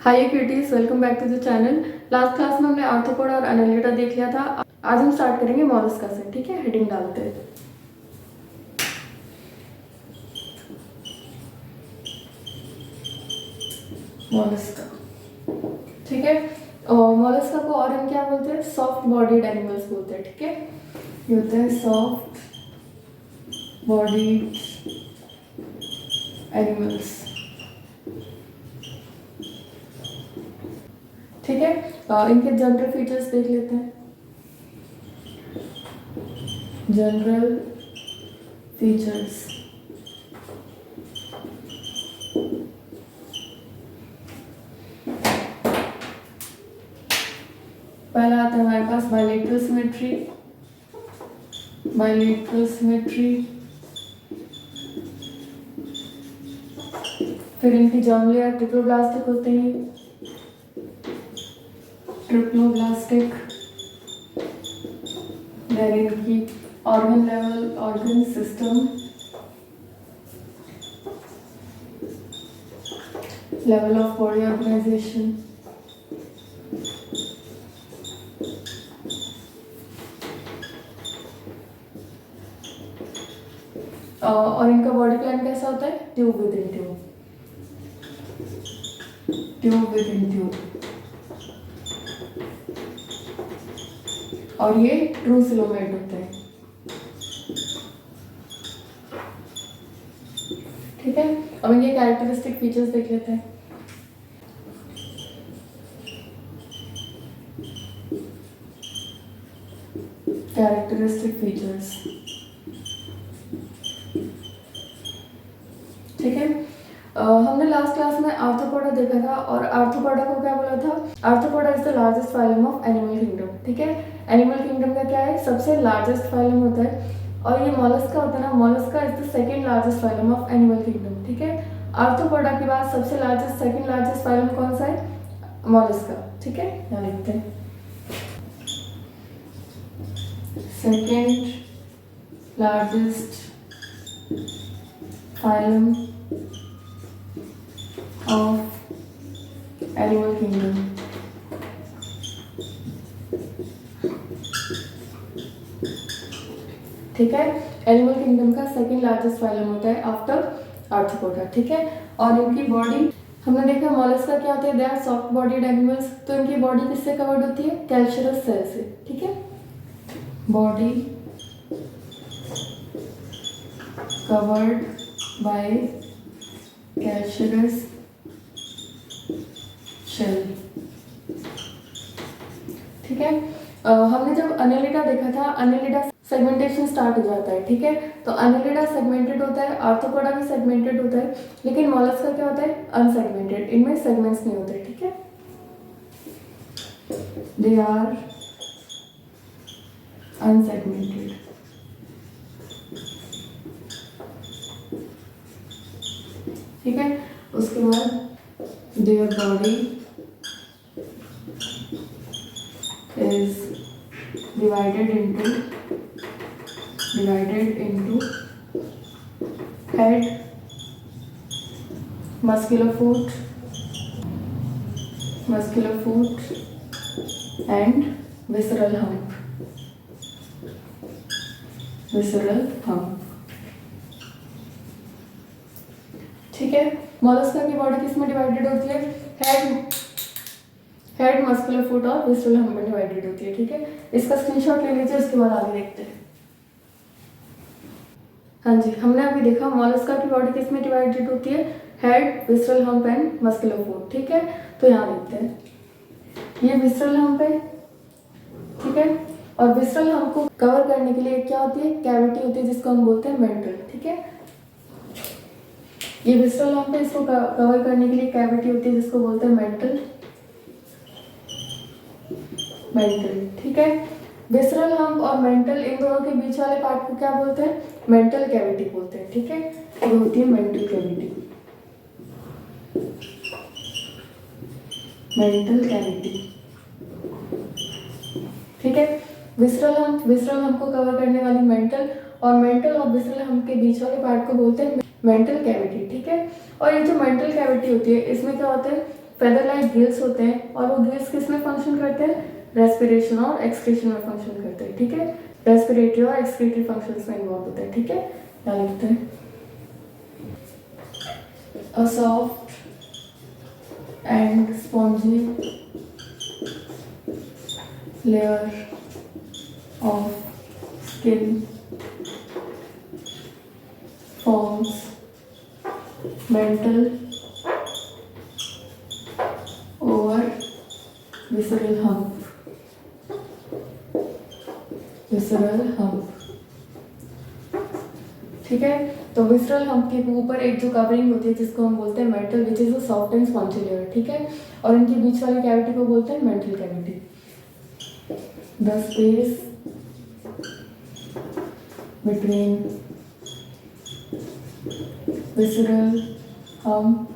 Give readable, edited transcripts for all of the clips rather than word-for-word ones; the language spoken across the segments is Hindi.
Hi cuties, welcome back to the channel. Last class में हमने आर्थ्रोपोडा और एनालिटा देख लिया था। आज हम स्टार्ट करेंगे मोलस्का से। ठीक है, हेडिंग डालते हैं। मोलस्का, ठीक है। मोलस्का को और हम क्या बोलते हैं? सॉफ्ट बॉडीड एनिमल्स बोलते हैं। ठीक है, ये होते हैं सॉफ्ट बॉडीड एनिमल्स। ठीक है, इनके जनरल फीचर्स देख लेते हैं। जनरल फीचर्स, पहला आता है हमारे पास बायलेटरल सिमेट्री। बायलेटरल सिमेट्री, फिर इनकी जर्म लेयर ट्रिप्लोब्लास्टिक होते हैं। ट्रिप्लोब्लास्टिक, देन इनकी organ level, organ system, level of body organisation, और इनका बॉडी प्लान कैसा होता है? Tube within tube, tube within tube. और ये ट्रू सिलोमेट होते हैं। ठीक है, अब इनके कैरेक्टरिस्टिक फीचर्स देख लेते हैं। कैरेक्टरिस्टिक फीचर्स, ठीक है। हमने लास्ट क्लास में आर्थ्रोपोडा देखा था, और आर्थ्रोपोडा को क्या बोला था? Arthropoda is the largest phylum of animal kingdom. ठीक है, एनिमल किंगडम का क्या है? सबसे लार्जेस्ट फाइलम होता है। और ये मोलस्का होता है ना, Mollusca is the second largest phylum of animal kingdom. ठीक है, आर्थ्रोपोडा के बाद सबसे लार्जेस्ट, सेकंड लार्जेस्ट फाइलम कौन सा है? मोलस्का। ठीक है, यहाँ लिखते हैं second largest phylum of animal kingdom। ठीक है, एनिमल किंगडम का सेकंड लार्जेस्ट फाइलम होता है आफ्टर आर्थ्रोपोडा। ठीक है, और इनकी बॉडी हमने देखा मोलस्का क्या होते हैं? They are soft bodied animals. तो इनकी बॉडी किससे कवर्ड होती है? कैल्शियस सेल से। ठीक है, बॉडी कवर्ड बाय कैल्शियस शेल। ठीक है, हमने जब अनेलिडा देखा था, अनेलिडा सेगमेंटेशन स्टार्ट हो जाता है। ठीक है, तो अनेलिडा सेगमेंटेड होता है, आर्थ्रोपोडा भी सेगमेंटेड होता है, लेकिन मोलस्का क्या होता है? अनसेगमेंटेड, इनमें सेगमेंट्स नहीं होते। ठीक है, दे आर अनसेगमेंटेड। ठीक है, उसके बाद their body is divided into head, muscular foot and visceral hump। ठीक है, मोलस्का की बॉडी किस में डिवाइडेड होती है? हेड, मस्कुलर फुट और विसरल हम्प में डिवाइडेड होती है। ठीक है, इसका स्क्रीनशॉट ले लीजिए, उसके बाद आगे देखते हैं। हाँ जी, हमने अभी देखा मोलस्का की बॉडी किस में डिवाइडेड होती है? Head, visceral hump and muscular foot. ठीक है, तो यहाँ देखते हैं, ये विसरल हम्प है। ठीक है, और विसरल हम्प को कवर करने के लिए क्या होती है? कैविटी होती है, जिसको हम बोलते हैं मेंटल। ठीक है, ये विसरल हम्प है, इसको कवर करने के लिए कैविटी होती है, जिसको बोलते हैं मेंटल। ठीक है, विसरल हम्प और मेंटल, इन दोनों के बीच वाले पार्ट को क्या बोलते हैं? मेंटल कैविटी बोलते हैं। ठीक है, ये होती है मेंटल कैविटी। ठीक है, विसरल हम्प को कवर करने वाली मेंटल, और मेंटल और विसरल हम्प के बीच वाले पार्ट को बोलते हैं मेंटल कैविटी। ठीक है, और ये जो मेंटल कैविटी होती है, इसमें क्या होता है? फेदर लाइक गिल्स होते हैं और वो गिल्स किस में फंक्शन करते हैं, रेस्पिरेशन और एक्सक्रीशन में फंक्शन करते हैं, ठीक है, रेस्पिरेटरी और एक्सक्रीटरी फंक्शंस में इन्वॉल्व होते हैं, ठीक है। क्या लिखते हैं, a soft and spongy layer of skin forms mental over visceral hump, visceral hump, ठीक है। तो विसरल हम्प के ऊपर एक जो कवरिंग होती है जिसको हम बोलते हैं mental, which is a soft and spongy layer, ठीक है, और इनके बीच वाली कैविटी को बोलते हैं mantle cavity. The space between visceral hump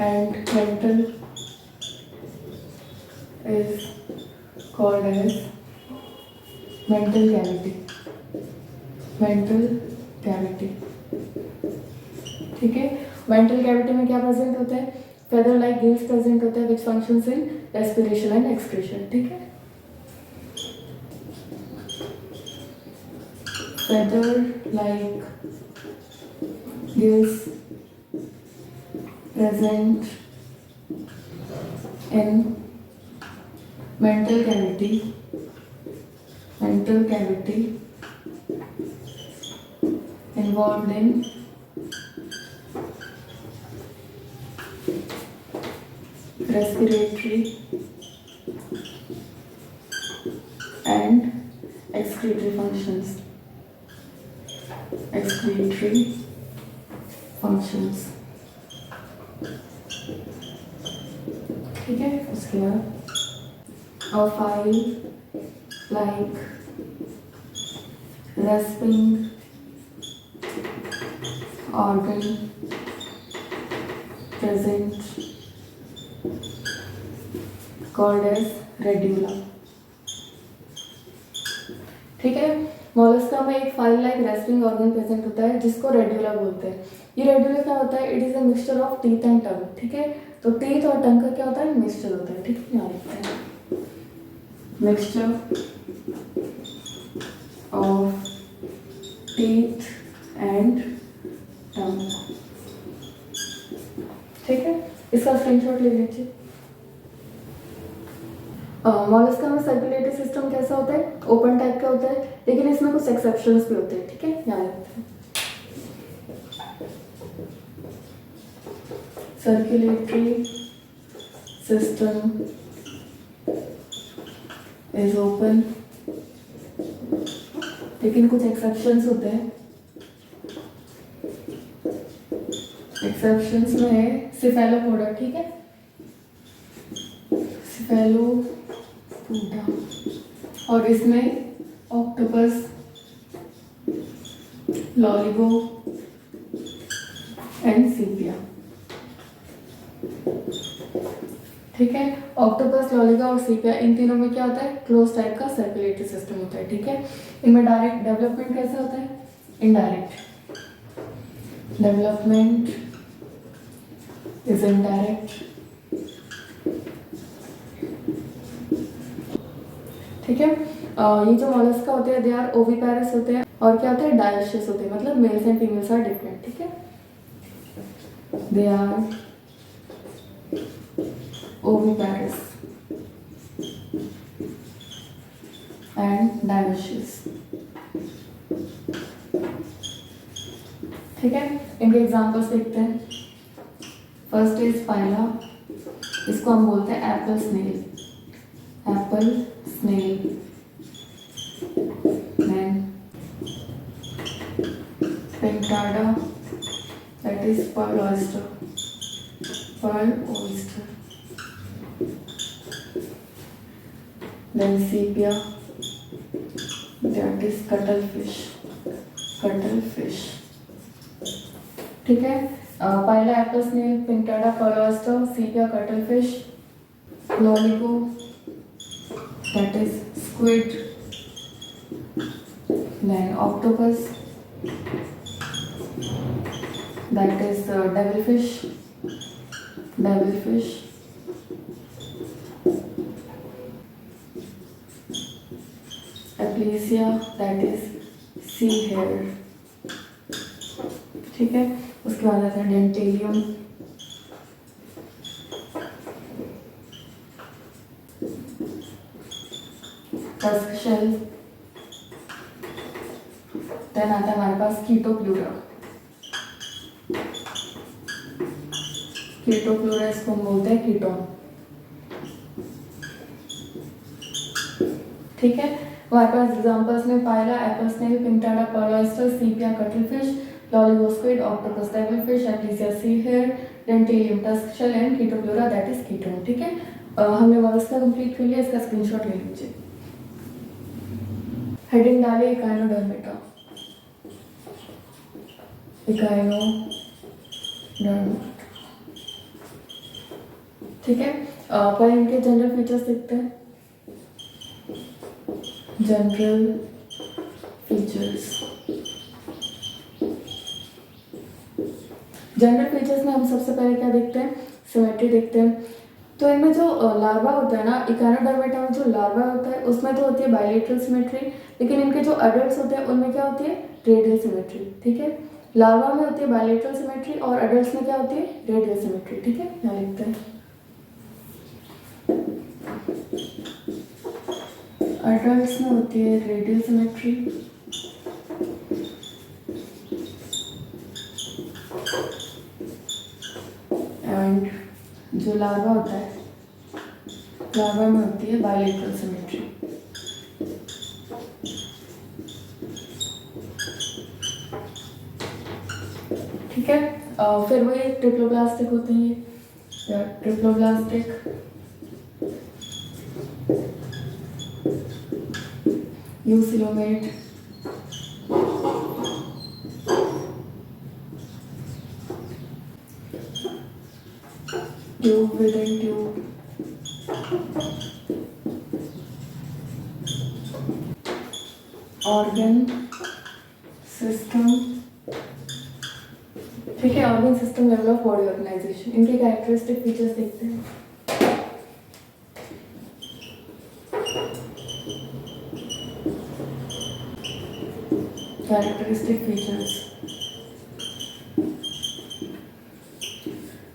and mental is called as mental cavity, mental cavity, ठीक है। mental cavity में क्या प्रेजेंट होता है, feather like gills प्रेजेंट होता है which functions in respiration and excretion, ठीक है। feather like gills present in mental cavity, mental cavity involved in respiratory and excretory functions, excretory functions, ठीक है। उसके बाद a file like rasping organ present called as radula, ठीक है। मोलस्का में एक file like respiring organ present होता है जिसको रेड्यूला बोलते हैं। ये रेड्यूला क्या होता है, it is a mixture of teeth and tongue, ठीक है। तो टीथ और टंग का क्या होता है, मिक्सचर होता है, ठीक है। यहाँ लिखते हैं mixture of teeth and tongue, ठीक है। इसका स्क्रीनशॉट ले लीजिए। मोलस्का में सर्कुलेटरी सिस्टम कैसा होता है, ओपन टाइप का होता है, लेकिन इसमें कुछ एक्सेप्शंस भी होते हैं, ठीक है। यहाँ लिखते हैं सर्कुलेटरी सिस्टम इज ओपन, लेकिन कुछ एक्सेप्शंस होते हैं। एक्सेप्शंस में है सिफेलोपोडा, ठीक है, सिफेलोपोडा, और इसमें ऑक्टोपस, लॉलिगो एंड सीपिया, ठीक है। ऑक्टोपस, लॉलिगा और सीपिया, इन तीनों में क्या होता है, क्लोज टाइप का सर्कुलेटरी सिस्टम होता है, ठीक है। इनमें डायरेक्ट डेवलपमेंट कैसे होता है, इनडायरेक्ट डेवलपमेंट इज इनडायरेक्ट, ठीक है। ये जो मोलस्का होते हैं दे आर ओविपेरस होते हैं, और क्या होते हैं, डायोशियस होते हैं, मतलब males and females are different, ठीक है। They are oviparous and dioecious, ठीक है। इनके एग्जांपल्स देखते हैं। फर्स्ट इज पाइला, इसको हम बोलते हैं apple snail, apple snail. Then Pentada, that is pearl oyster, pearl oyster. Then sepia, that is cuttlefish, cuttlefish, ठीक है। Pila, apple snail, Pinctada, pearl oyster, sepia, cuttlefish, loligo, that is squid, then octopus, that is devilfish, devil fish, Aplysia that is sea hare, ठीक है। उसके बाद आता है डेंटेलियम, टस्क शेल, देन आता है हमारे पास कीटोप्लूरा। कीटोप्लूरा इसको हम बोलते हैं कीटोन, ठीक है। हमारे पास एग्जांपल्स में Pila, apple snail, Pinctada, pearl oyster, Sepia cuttlefish, Loligo squid, octopus devil fish, Aplysia sea hare, Dentalium tusk shell and Chaetopleura that is chiton, ठीक है। हमने मोलस्का कंप्लीट कर लिया, इसका स्क्रीनशॉट ले लीजिए। हेडिंग डालिए इकाइनोडर्मेटा, इकाइनोडर्मेटा, ठीक है। पहले इनके जनरल फीचर्स देखते हैं। जनरल फीचर्स, जनरल फीचर्स में हम सबसे पहले क्या देखते हैं, सिमेट्री देखते हैं। तो इनमें जो लार्वा होता है ना, इकाइनोडर्मेटा में जो लार्वा होता है उसमें तो होती है बायलेटरल सिमेट्री, लेकिन इनके जो अडल्ट्स होते हैं उनमें क्या होती है, रेडियल सिमेट्री, ठीक है। लार्वा में होती है बायलेटरल सिमेट्री और अडल्ट्स में क्या होती है, रेडियल सिमेट्री, ठीक है। यहाँ लिखते हैं अडल्ट्स में होती है रेडियल सिमेट्री एंड जो लार्वा होता है, लार्वा में होती है बायलेटरल सिमेट्री, ठीक है। फिर वही ट्रिप्लोब्लास्टिक होते हैं ये, triploblastic, eucoelomate, tube within tube, organ system, ठीक है। Organ system level of body organisation, इनके कैरेक्टरिस्टिक फीचर्स देखते हैं। कैरेक्टरिस्टिक फीचर्स,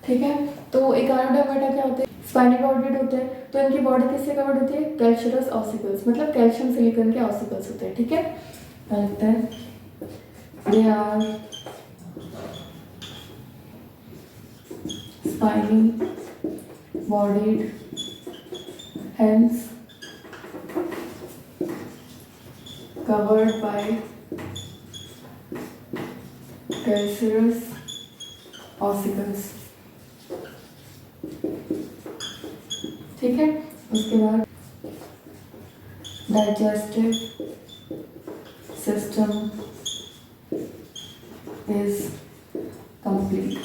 ठीक है। तो इकाइनोडर्मेटा क्या होते हैं, स्पाइनी बॉडीड होते हैं। तो इनकी बॉडी किससे कवर्ड होती है, कैल्शियस ऑसिकल्स, मतलब कैल्शियम सिलिकॉन के ऑसिकल्स होते हैं, ठीक है। लगता है they are spiny bodied, hence covered by calcareous ossicles, ठीक है। उसके बाद डाइजेस्टिव सिस्टम इज कंप्लीट,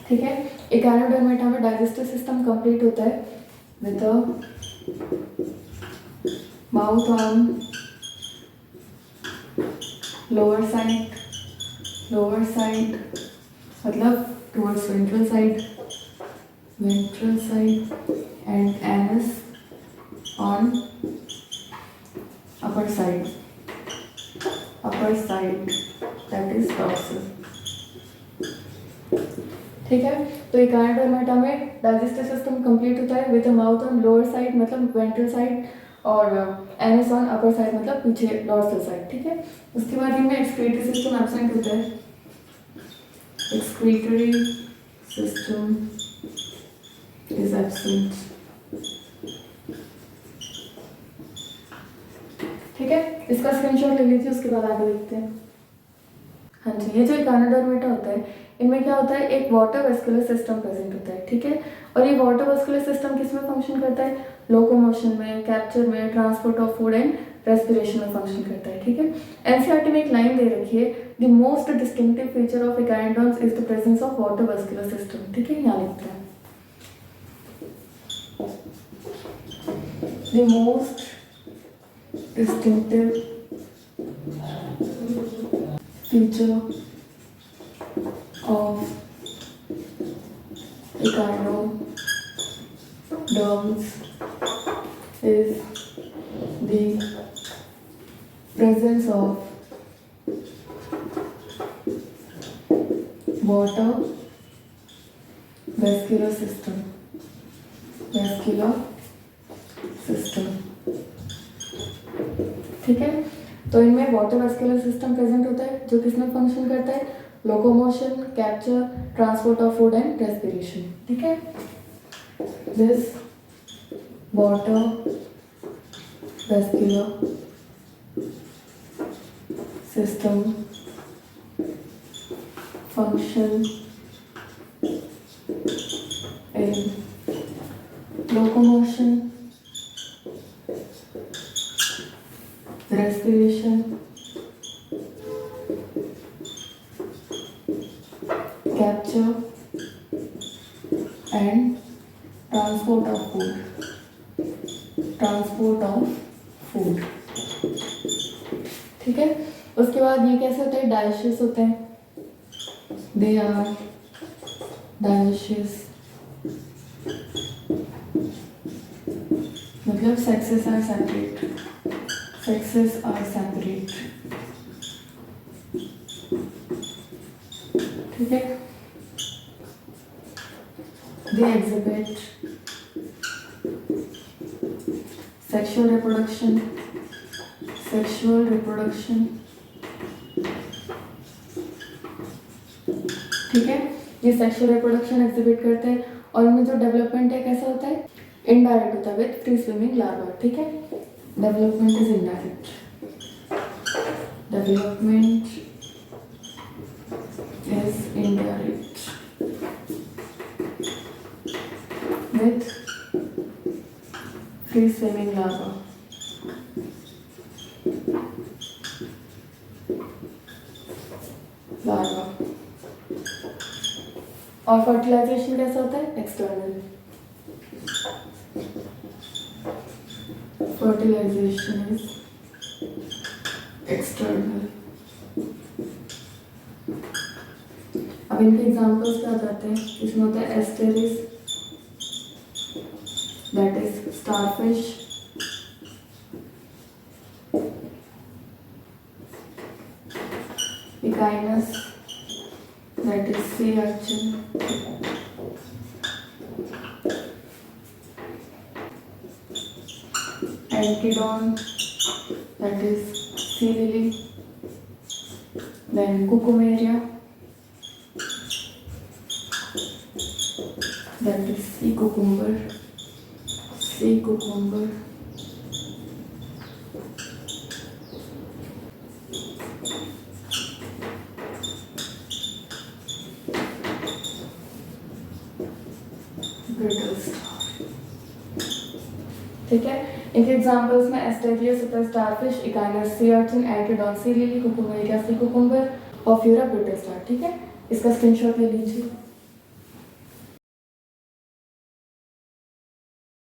ठीक है। इकाइनोडर्मेटा में डाइजेस्टिव सिस्टम कंप्लीट होता है with mouth on lower side मतलब towards ventral side and anus on upper side that is dorsal, ठीक है। तो इकाइनोडर्मेटा में डाइजेस्टिव सिस्टम कंप्लीट होता है with mouth on lower side मतलब वेंट्रल साइड और एनस ऑन अपर साइड मतलब पीछे डॉर्सल साइड, ठीक है। उसके बाद इनमें एक्सक्रीटरी सिस्टम एब्सेंट होता है, एक्सक्रीटरी सिस्टम इज एब्सेंट, ठीक है। इसका स्क्रीनशॉट ले लीजिए, उसके बाद आगे देखते हैं। हाँ जी, ये जो इकाइनोडर्मेटा होता है इनमें क्या होता है, एक वाटर वेस्कुलर सिस्टम प्रेजेंट होता है, ठीक है। और ये वाटर वेस्कुलर सिस्टम किस में फंक्शन करता है, लोकोमोशन में, कैप्चर में, transport of food and respiration में फंक्शन करता है, ठीक है। एनसीईआरटी में एक लाइन दे रखी है, the most distinctive feature of echinoderms is the presence of water vascular system, ठीक है। यहाँ लिखते हैं the most distinctive feature of Echinoderms is the presence of water vascular system. ठीक है, तो इनमें वाटर वैस्कुलर सिस्टम प्रेजेंट होता है जो किसमें फंक्शन करता है, locomotion, capture, transport of food and respiration. ठीक है, this water vascular system function in locomotion, respiration, capture and transport of food. ठीक है, उसके बाद ये कैसे होते हैं, डायशियस होते हैं. दे आर डायशियस, मतलब sexes are separate. ठीक है, they exhibit sexual reproduction. ठीक है, ये सेक्सुअल रिप्रोडक्शन एग्जिबिट करते हैं और उनमें जो डेवलपमेंट है कैसा होता है, इनडायरेक्ट होता है विद फ्री स्विमिंग लार्वा. ठीक है, development is indirect. With free swimming larva. और फर्टिलाइजेशन कैसा होता है, एक्सटर्नल. Fertilization is external. अब इनके एग्जाम्पल्स क्या बताते हैं, इसमें होता है Asterias, that is starfish. Echinus, that is sea urchin. Antedon, that is sea lily. Then Cucumeria, that is sea cucumber. ठीक है, इनके एग्जांपल्स में एस्टेरियस होता है starfish, Echinus sea urchin, Antedon sea lily, Cucumaria sea cucumber और फ्यूरा ब्रिटल स्टार. ठीक है, इसका स्क्रीनशॉट ले लीजिए.